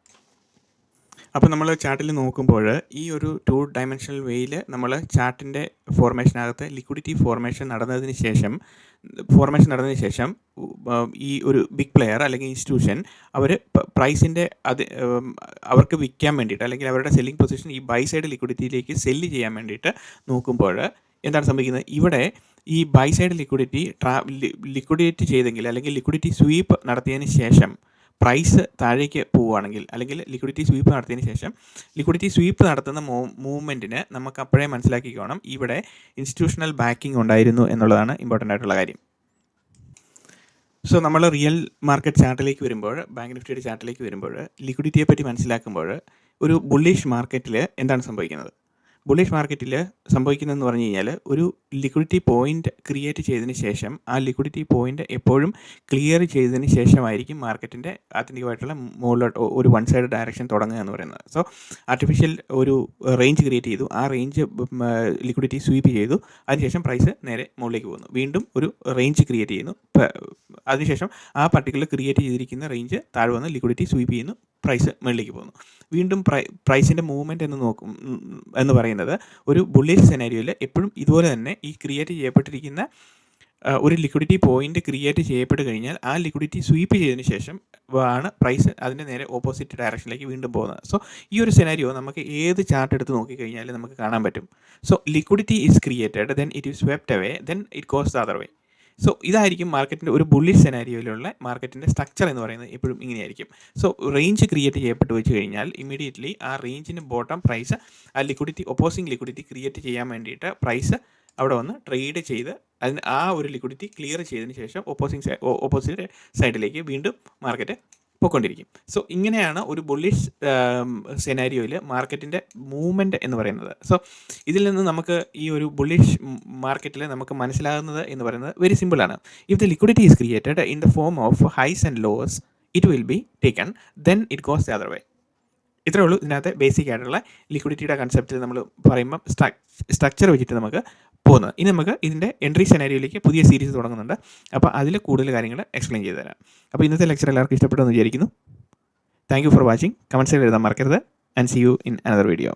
അപ്പോൾ നമ്മൾ ചാർട്ടിൽ നോക്കുമ്പോൾ ഈ ഒരു 2 ഡയമെൻഷണൽ വേയിൽ നമ്മൾ ചാർട്ടിൻ്റെ ഫോർമേഷനകത്ത് ലിക്വിഡിറ്റി ഫോർമേഷൻ നടന്നതിന് ശേഷം ഈ ഒരു ബിഗ് പ്ലെയർ അല്ലെങ്കിൽ ഇൻസ്റ്റിറ്റ്യൂഷൻ അവർ പ്രൈസിൻ്റെ അവർക്ക് വിൽക്കാൻ വേണ്ടിയിട്ട് അല്ലെങ്കിൽ അവരുടെ സെല്ലിംഗ് പൊസിഷൻ ഈ ബൈ സൈഡ് ലിക്വിഡിറ്റിയിലേക്ക് സെല്ല് ചെയ്യാൻ വേണ്ടിയിട്ട് നോക്കുമ്പോൾ എന്താണ് സംഭവിക്കുന്നത്, ഇവിടെ ഈ ബൈ സൈഡ് ലിക്വിഡേറ്റ് ചെയ്തെങ്കിൽ അല്ലെങ്കിൽ ലിക്വിഡിറ്റി സ്വീപ്പ് നടത്തിയതിന് ശേഷം പ്രൈസ് താഴേക്ക് പോവുകയാണെങ്കിൽ അല്ലെങ്കിൽ ലിക്വിഡിറ്റി സ്വീപ്പ് നടത്തിയതിന് ശേഷം ലിക്വിഡിറ്റി സ്വീപ്പ് നടത്തുന്ന മൂവ്മെൻറ്റിന് നമുക്ക് അപ്പോഴേ മനസ്സിലാക്കിക്കോണം ഇവിടെ ഇൻസ്റ്റിറ്റ്യൂഷണൽ ബാക്കിംഗ് ഉണ്ടായിരുന്നു എന്നുള്ളതാണ് ഇമ്പോർട്ടൻ്റ് ആയിട്ടുള്ള കാര്യം. സോ നമ്മൾ റിയൽ മാർക്കറ്റ് ചാർട്ടിലേക്ക് വരുമ്പോൾ, ബാങ്ക് നിഫ്റ്റിയുടെ ചാർട്ടിലേക്ക് വരുമ്പോൾ ലിക്വിഡിറ്റിയെ പറ്റി മനസ്സിലാക്കുമ്പോൾ ഒരു ബുള്ളിഷ് മാർക്കറ്റിൽ എന്താണ് സംഭവിക്കുന്നത്, ബുള്ളിഷ് മാർക്കറ്റിൽ സംഭവിക്കുന്നതെന്ന് പറഞ്ഞു കഴിഞ്ഞാൽ ഒരു ലിക്വിഡിറ്റി പോയിൻ്റ് ക്രിയേറ്റ് ചെയ്തതിന് ശേഷം ആ ലിക്വിഡിറ്റി പോയിൻ്റ് എപ്പോഴും ക്ലിയർ ചെയ്തതിന് ശേഷമായിരിക്കും മാർക്കറ്റിൻ്റെ ആത്യന്തികമായിട്ടുള്ള മുകളിലോട്ട് ഒരു വൺ സൈഡ് ഡയറക്ഷൻ തുടങ്ങുക എന്ന് പറയുന്നത്. സോ ആർട്ടിഫിഷ്യൽ ഒരു റേഞ്ച് ക്രിയേറ്റ് ചെയ്തു, ആ റേഞ്ച് ലിക്വിഡിറ്റി സ്വീപ്പ് ചെയ്തു, അതിനുശേഷം പ്രൈസ് നേരെ മുകളിലേക്ക് പോകുന്നു, വീണ്ടും ഒരു റേഞ്ച് ക്രിയേറ്റ് ചെയ്യുന്നു, അതിനുശേഷം ആ പർട്ടിക്കുലർ ക്രിയേറ്റ് ചെയ്തിരിക്കുന്ന റേഞ്ച് താഴെ വന്ന് ലിക്വിഡിറ്റി സ്വീപ്പ് ചെയ്യുന്നു, പ്രൈസ് മുകളിലേക്ക് പോകുന്നു. വീണ്ടും പ്രൈസിൻ്റെ മൂവ്മെൻറ്റ് എന്ന് പറയുന്നത് ഒരു ബുള്ളിഷ് സെനാരിയോയിൽ എപ്പോഴും ഇതുപോലെ തന്നെ ഈ ക്രിയേറ്റ് ചെയ്യപ്പെട്ടിരിക്കുന്ന ഒരു ലിക്വിഡിറ്റി പോയിന്റ് ക്രിയേറ്റ് ചെയ്യപ്പെട്ട് കഴിഞ്ഞാൽ ആ ലിക്വിഡിറ്റി സ്വീപ്പ് ചെയ്തതിന് ശേഷം ആണ് പ്രൈസ് അതിൻ്റെ നേരെ ഓപ്പോസിറ്റ് ഡയറക്ഷനിലേക്ക് വീണ്ടും പോകുന്നത്. സോ ഈ ഒരു സെനാരിയോ നമുക്ക് ഏത് ചാർട്ട് എടുത്ത് നോക്കിക്കഴിഞ്ഞാൽ നമുക്ക് കാണാൻ പറ്റും. So liquidity is created, then it is swept away, then it goes the other way. So ഇതായിരിക്കും മാർക്കറ്റിൻ്റെ ഒരു ബുള്ളിഷ് സെനാരിയോയിലുള്ള മാർക്കറ്റിൻ്റെ സ്ട്രക്ചർ എന്ന് പറയുന്നത് എപ്പോഴും ഇങ്ങനെയായിരിക്കും. സോ റേഞ്ച് ക്രിയേറ്റ് ചെയ്യപ്പെട്ട് വെച്ച് കഴിഞ്ഞാൽ ഇമ്മീഡിയറ്റ്ലി ആ റേഞ്ചിന് ബോട്ടം പ്രൈസ് ആ ലിക്വിഡിറ്റി ഒപ്പോസിങ് ലിക്വിഡിറ്റി ക്രിയേറ്റ് ചെയ്യാൻ വേണ്ടിയിട്ട് പ്രൈസ് അവിടെ വന്ന് ട്രേഡ് ചെയ്ത് അതിന് ആ ഒരു ലിക്വിഡിറ്റി ക്ലിയർ ചെയ്തതിന് ശേഷം ഓപ്പോസിറ്റ് സൈഡിലേക്ക് വീണ്ടും മാർക്കറ്റ് പോയിക്കൊണ്ടിരിക്കും. സോ ഇങ്ങനെയാണ് ഒരു ബുള്ളിഷ് സെനാരിയോയിൽ മാർക്കറ്റിൻ്റെ മൂവ്മെൻറ്റ് എന്ന് പറയുന്നത്. സോ ഇതിൽ നിന്ന് നമുക്ക് ഈ ഒരു ബുള്ളിഷ് മാർക്കറ്റിൽ നമുക്ക് മനസ്സിലാകുന്നത് എന്ന് പറയുന്നത് വെരി സിമ്പിളാണ്. If the liquidity is created in the form of highs and lows, it will be taken, then it goes the other way. ഇത്രയേ ഉള്ളൂ ഇതിനകത്ത് ബേസിക് ആയിട്ടുള്ള ലിക്വിഡിറ്റിയുടെ കൺസെപ്റ്റിൽ നമ്മൾ പറയുമ്പം സ്ട്രക്ചർ വെച്ചിട്ട് നമുക്ക് പോകുന്നത്. ഇനി നമുക്ക് ഇതിൻ്റെ എൻട്രി സെനാരിയോയിലേക്ക് പുതിയ സീരീസ് തുടങ്ങുന്നുണ്ട്. അപ്പോൾ അതിൽ കൂടുതൽ കാര്യങ്ങൾ എക്സ്പ്ലെയിൻ ചെയ്തു തരാം. അപ്പോൾ ഇന്നത്തെ ലെക്ചർ എല്ലാവർക്കും ഇഷ്ടപ്പെട്ടു എന്ന് വിചാരിക്കുന്നു. Thank you for watching. കമൻസിൽ എഴുതാൻ മറക്കരുത്. And see you in another video.